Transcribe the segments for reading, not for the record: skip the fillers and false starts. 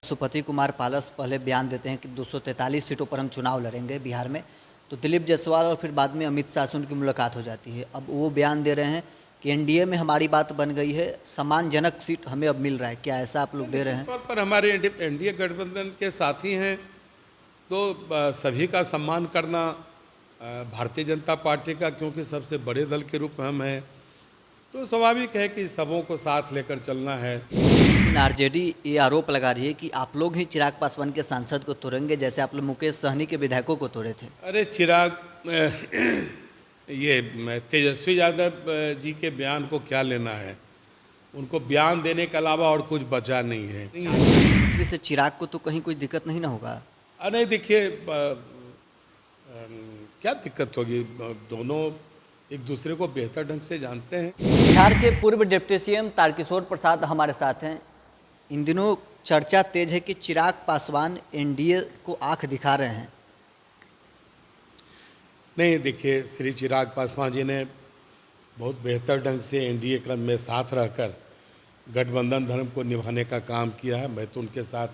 पशुपति कुमार पारस पहले बयान देते हैं कि 243 सीटों पर हम चुनाव लड़ेंगे बिहार में। तो दिलीप जायसवाल और फिर बाद में अमित शाह से उनकी मुलाकात हो जाती है। अब वो बयान दे रहे हैं कि एनडीए में हमारी बात बन गई है, सम्मानजनक सीट हमें अब मिल रहा है। क्या ऐसा आप लोग दे रहे हैं? तौर पर हमारे एनडीए गठबंधन के साथी हैं तो सभी का सम्मान करना भारतीय जनता पार्टी का, क्योंकि सबसे बड़े दल के रूप में हम हैं, तो स्वाभाविक है कि सबों को साथ लेकर चलना है। लेकिन आरजेडी ये आरोप लगा रही है कि आप लोग ही चिराग पासवान के सांसद को तोड़ेंगे, जैसे आप लोग मुकेश सहनी के विधायकों को तोड़े थे। अरे चिराग ये तेजस्वी यादव जी के बयान को क्या लेना है? उनको बयान देने के अलावा और कुछ बचा नहीं है। एंट्री से चिराग को तो कहीं कोई दिक्कत नहीं ना होगा? नहीं, देखिए क्या दिक्कत होगी? दोनों एक दूसरे को बेहतर ढंग से जानते हैं। बिहार के पूर्व डिप्टी सीएम तारकिशोर प्रसाद हमारे साथ हैं। इन दिनों चर्चा तेज है कि चिराग पासवान एनडीए को आंख दिखा रहे हैं। नहीं, देखिए, श्री चिराग पासवान जी ने बहुत बेहतर ढंग से एनडीए का में साथ रहकर गठबंधन धर्म को निभाने का काम किया है। मैं तो उनके साथ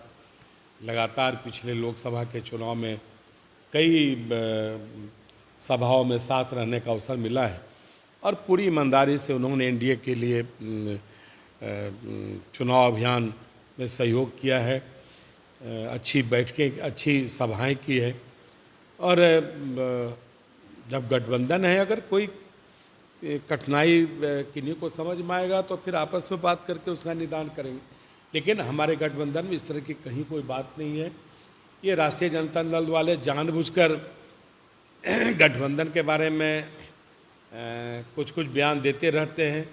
लगातार पिछले लोकसभा के चुनाव में कई सभाओं में साथ रहने का अवसर मिला है और पूरी ईमानदारी से उन्होंने एनडीए के लिए चुनाव अभियान में सहयोग किया है। अच्छी बैठकें, अच्छी सभाएं की है। और जब गठबंधन है, अगर कोई कठिनाई किन्हीं को समझ में आएगा तो फिर आपस में बात करके उसका निदान करेंगे। लेकिन हमारे गठबंधन में इस तरह की कहीं कोई बात नहीं है। ये राष्ट्रीय जनता दल वाले जानबूझकर गठबंधन के बारे में कुछ कुछ बयान देते रहते हैं,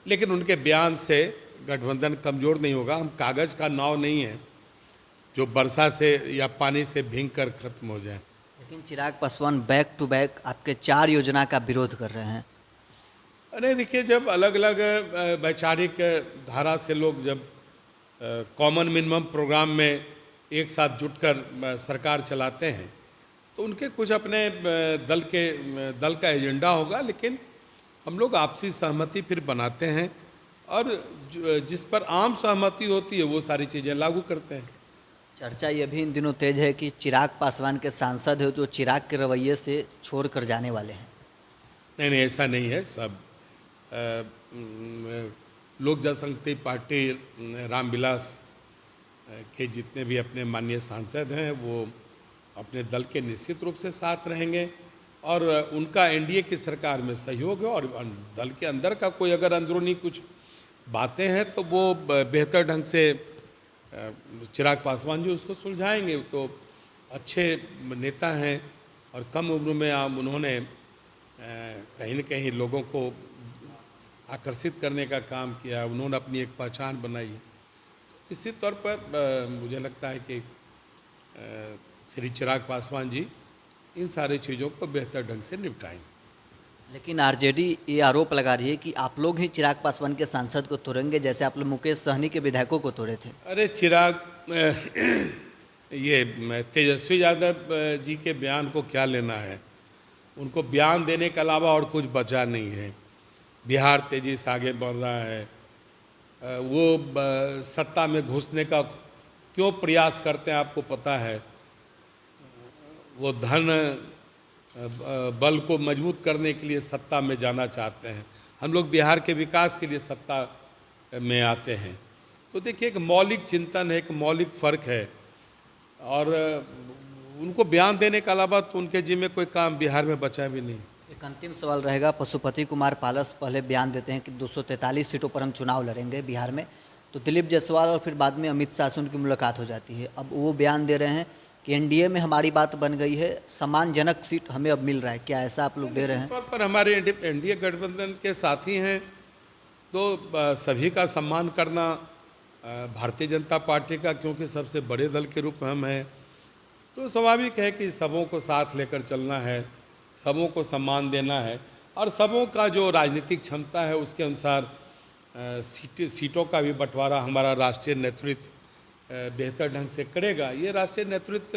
लेकिन उनके बयान से गठबंधन कमज़ोर नहीं होगा। हम कागज़ का नाव नहीं है जो वर्षा से या पानी से भीग कर ख़त्म हो जाए। लेकिन Chirag Paswan back to back आपके 4 योजना का विरोध कर रहे हैं। अरे देखिए, जब अलग अलग वैचारिक धारा से लोग जब कॉमन मिनिमम प्रोग्राम में एक साथ जुटकर सरकार चलाते हैं तो उनके कुछ अपने दल का एजेंडा होगा, लेकिन हम लोग आपसी सहमति फिर बनाते हैं और जिस पर आम सहमति होती है वो सारी चीज़ें लागू करते हैं। चर्चा ये भी इन दिनों तेज है कि चिराग पासवान के सांसद है जो चिराग के रवैये से छोड़ कर जाने वाले हैं। नहीं, ऐसा नहीं है। सब लोक जनशक्ति पार्टी रामविलास के जितने भी अपने माननीय सांसद हैं वो अपने दल के निश्चित रूप से साथ रहेंगे और उनका एनडीए की सरकार में सहयोग है। और दल के अंदर का कोई अगर अंदरूनी कुछ बातें हैं तो वो बेहतर ढंग से चिराग पासवान जी उसको सुलझाएंगे। तो अच्छे नेता हैं और कम उम्र में उन्होंने कहीं न कहीं लोगों को आकर्षित करने का काम किया। उन्होंने अपनी एक पहचान बनाई। इसी तौर पर मुझे लगता है कि श्री चिराग पासवान जी इन सारी चीज़ों को बेहतर ढंग से निपटाएंगे। लेकिन आरजेडी ये आरोप लगा रही है कि आप लोग ही चिराग पासवान के सांसद को तोड़ेंगे, जैसे आप लोग मुकेश सहनी के विधायकों को तोड़े थे। अरे चिराग ये तेजस्वी यादव जी के बयान को क्या लेना है? उनको बयान देने के अलावा और कुछ बचा नहीं है। बिहार तेजी से आगे बढ़ रहा है। वो सत्ता में घुसने का क्यों प्रयास करते हैं आपको पता है। वो धन बल को मजबूत करने के लिए सत्ता में जाना चाहते हैं। हम लोग बिहार के विकास के लिए सत्ता में आते हैं। तो देखिए, एक मौलिक चिंतन है, एक मौलिक फ़र्क है। और उनको बयान देने के अलावा तो उनके जिम्मे कोई काम बिहार में बचा भी नहीं। एक अंतिम सवाल रहेगा। पशुपति कुमार पारस पहले बयान देते हैं कि 243 सीटों पर हम चुनाव लड़ेंगे बिहार में। तो दिलीप जायसवाल और फिर बाद में अमित शाह से उनकी मुलाकात हो जाती है। अब वो बयान दे रहे हैं कि एनडीए में हमारी बात बन गई है, सम्मानजनक सीट हमें अब मिल रहा है। क्या ऐसा आप लोग दे रहे हैं? तौर पर हमारे एनडीए गठबंधन के साथी हैं तो सभी का सम्मान करना भारतीय जनता पार्टी का, क्योंकि सबसे बड़े दल के रूप में हम हैं, तो स्वाभाविक है कि सबों को साथ लेकर चलना है, सबों को सम्मान देना है और सबों का जो राजनीतिक क्षमता है उसके अनुसार सीटों का भी बंटवारा हमारा राष्ट्रीय नेतृत्व बेहतर ढंग से करेगा। ये राष्ट्रीय नेतृत्व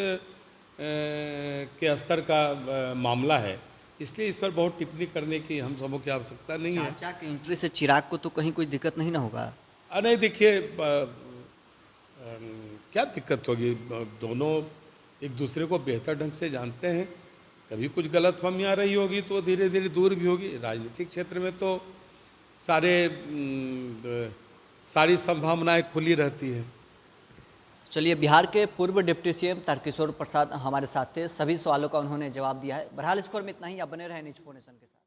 के स्तर का मामला है, इसलिए इस पर बहुत टिप्पणी करने की हम सबों की आवश्यकता नहीं है। चाचा की एंट्री से चिराग को तो कहीं कोई दिक्कत नहीं ना होगा? नहीं, देखिए, क्या दिक्कत होगी? दोनों एक दूसरे को बेहतर ढंग से जानते हैं। कभी कुछ गलतफहमियां रही होगी तो धीरे धीरे दूर भी होगी। राजनीतिक क्षेत्र में तो सारी संभावनाएं खुली रहती है। चलिए, बिहार के पूर्व डिप्टी सीएम तारकिशोर प्रसाद हमारे साथ थे। सभी सवालों का उन्होंने जवाब दिया है। बहरहाल, स्कोर में इतना ही। आप बने रहे न्यूज़ 4 नेशन के साथ।